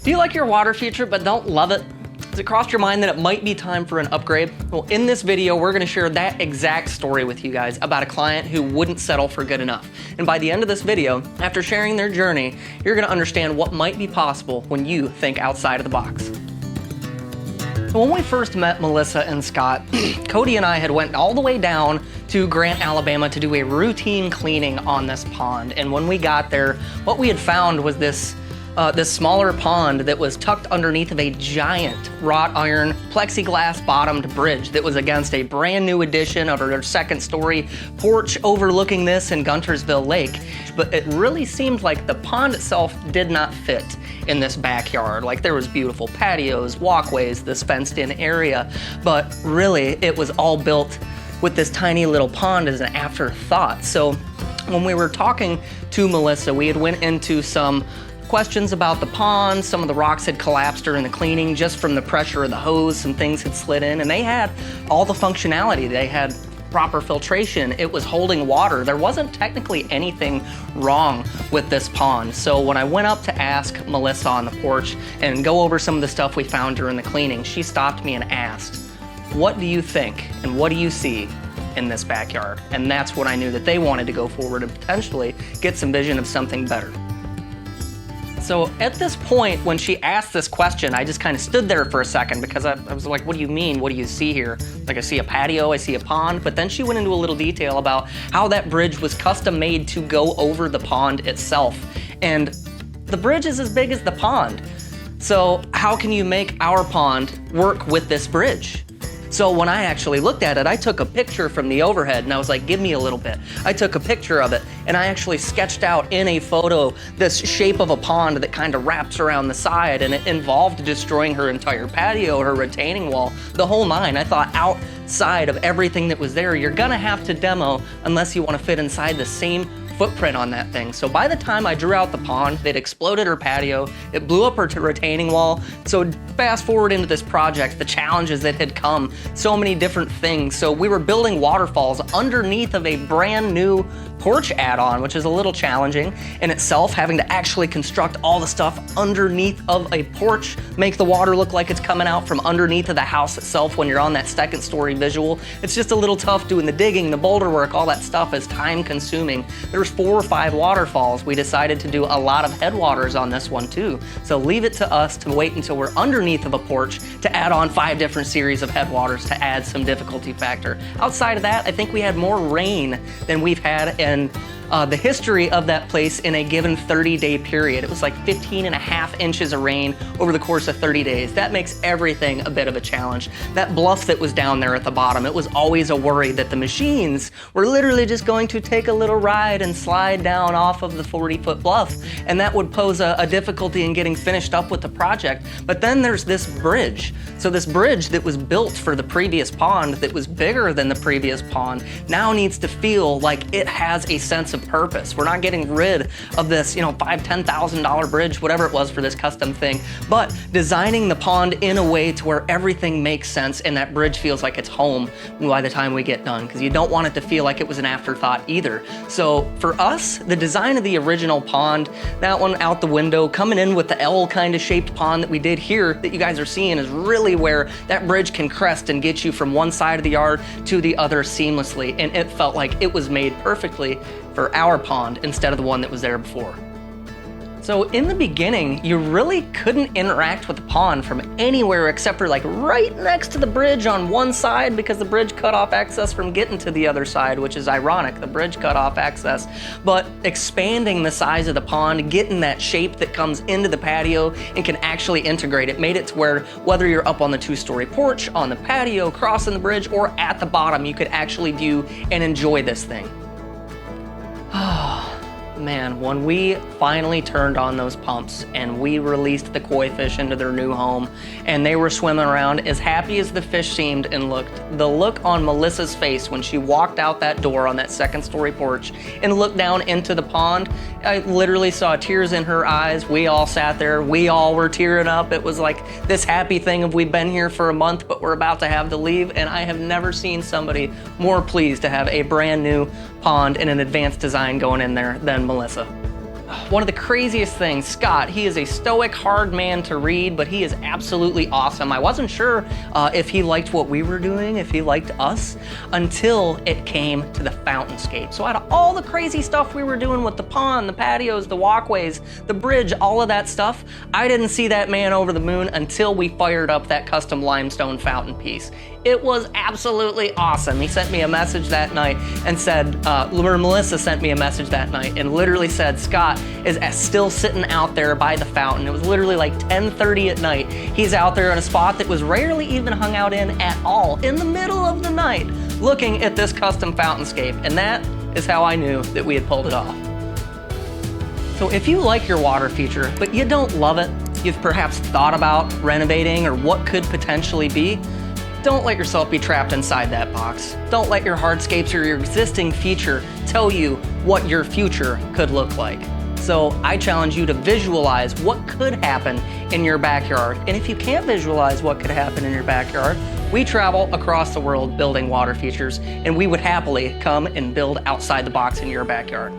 Do you like your water feature but don't love it? Has it crossed your mind that it might be time for an upgrade? Well, in this video, we're gonna share that exact story with you guys about a client who wouldn't settle for good enough. And by the end of this video, after sharing their journey, you're gonna understand what might be possible when you think outside of the box. When we first met Melissa and Scott, Cody and I had went all the way down to Grant, Alabama to do a routine cleaning on this pond. And when we got there, what we had found was this smaller pond that was tucked underneath of a giant wrought iron plexiglass bottomed bridge that was against a brand new addition of our second story porch overlooking this in Guntersville Lake. But it really seemed like the pond itself did not fit in this backyard. Like there was beautiful patios, walkways, this fenced in area, but really it was all built with this tiny little pond as an afterthought. So when we were talking to Melissa, we had went into some questions about the pond. Some of the rocks had collapsed during the cleaning just from the pressure of the hose. Some things had slid in, and they had all the functionality. They had proper filtration. It was holding water. There wasn't technically anything wrong with this pond. So when I went up to ask Melissa on the porch and go over some of the stuff we found during the cleaning, she stopped me and asked, "What do you think and what do you see in this backyard?" And that's when I knew that they wanted to go forward and potentially get some vision of something better. So at this point, when she asked this question, I just kind of stood there for a second because I was like, what do you mean? What do you see here? Like I see a patio, I see a pond, but then she went into a little detail about how that bridge was custom made to go over the pond itself. And the bridge is as big as the pond. So how can you make our pond work with this bridge? So when I actually looked at it, I took a picture from the overhead and I was like, give me a little bit. I took a picture of it and I actually sketched out in a photo this shape of a pond that kind of wraps around the side, and it involved destroying her entire patio, her retaining wall, the whole nine. I thought outside of everything that was there, you're gonna have to demo unless you wanna fit inside the same footprint on that thing. So by the time I drew out the pond, it exploded her patio, it blew up her retaining wall. So fast forward into this project, the challenges that had come, so many different things. So we were building waterfalls underneath of a brand new porch add-on, which is a little challenging in itself, having to actually construct all the stuff underneath of a porch, make the water look like it's coming out from underneath of the house itself when you're on that second story visual. It's just a little tough doing the digging, the boulder work, all that stuff is time consuming. There's 4 or 5 waterfalls. We decided to do a lot of headwaters on this one too. So leave it to us to wait until we're underneath of a porch to add on 5 different series of headwaters to add some difficulty factor. Outside of that, I think we had more rain than we've had in the history of that place in a given 30-day period. It was like 15.5 inches of rain over the course of 30 days. That makes everything a bit of a challenge. That bluff that was down there at the bottom, it was always a worry that the machines were literally just going to take a little ride and slide down off of the 40-foot bluff, and that would pose a difficulty in getting finished up with the project. But then there's this bridge. So this bridge that was built for the previous pond, that was bigger than the previous pond, now needs to feel like it has a sense of purpose. We're not getting rid of this, $5,000, $10,000 bridge, whatever it was for this custom thing, but designing the pond in a way to where everything makes sense and that bridge feels like it's home by the time we get done, because you don't want it to feel like it was an afterthought either. So for us, the design of the original pond, that one out the window, coming in with the L kind of shaped pond that we did here that you guys are seeing is really where that bridge can crest and get you from one side of the yard to the other seamlessly, and it felt like it was made perfectly for our pond instead of the one that was there before. So in the beginning, you really couldn't interact with the pond from anywhere except for like right next to the bridge on one side, because the bridge cut off access from getting to the other side, which is ironic. The bridge cut off access, but expanding the size of the pond, getting that shape that comes into the patio and can actually integrate it, made it to where whether you're up on the 2-story porch, on the patio, crossing the bridge, or at the bottom, you could actually view and enjoy this thing. Man, when we finally turned on those pumps and we released the koi fish into their new home and they were swimming around as happy as the fish seemed and looked, the look on Melissa's face when she walked out that door on that 2nd-story porch and looked down into the pond, I literally saw tears in her eyes. We all sat there, we all were tearing up. It was like this happy thing of we've been here for a month, but we're about to have to leave, and I have never seen somebody more pleased to have a brand new pond and an advanced design going in there than Melissa. One of the craziest things, Scott, he is a stoic, hard man to read, but he is absolutely awesome. I wasn't sure if he liked what we were doing, if he liked us, until it came to the fountainscape. So out of all the crazy stuff we were doing with the pond, the patios, the walkways, the bridge, all of that stuff, I didn't see that man over the moon until we fired up that custom limestone fountain piece. It was absolutely awesome. He sent me a message that night and said, Melissa sent me a message that night and literally said, Scott is still sitting out there by the fountain. It was literally like 10:30 at night. He's out there in a spot that was rarely even hung out in at all, in the middle of the night, looking at this custom fountainscape. And that is how I knew that we had pulled it off. So if you like your water feature, but you don't love it, you've perhaps thought about renovating or what could potentially be, don't let yourself be trapped inside that box. Don't let your hardscapes or your existing feature tell you what your future could look like. So I challenge you to visualize what could happen in your backyard. And if you can't visualize what could happen in your backyard, we travel across the world building water features, and we would happily come and build outside the box in your backyard.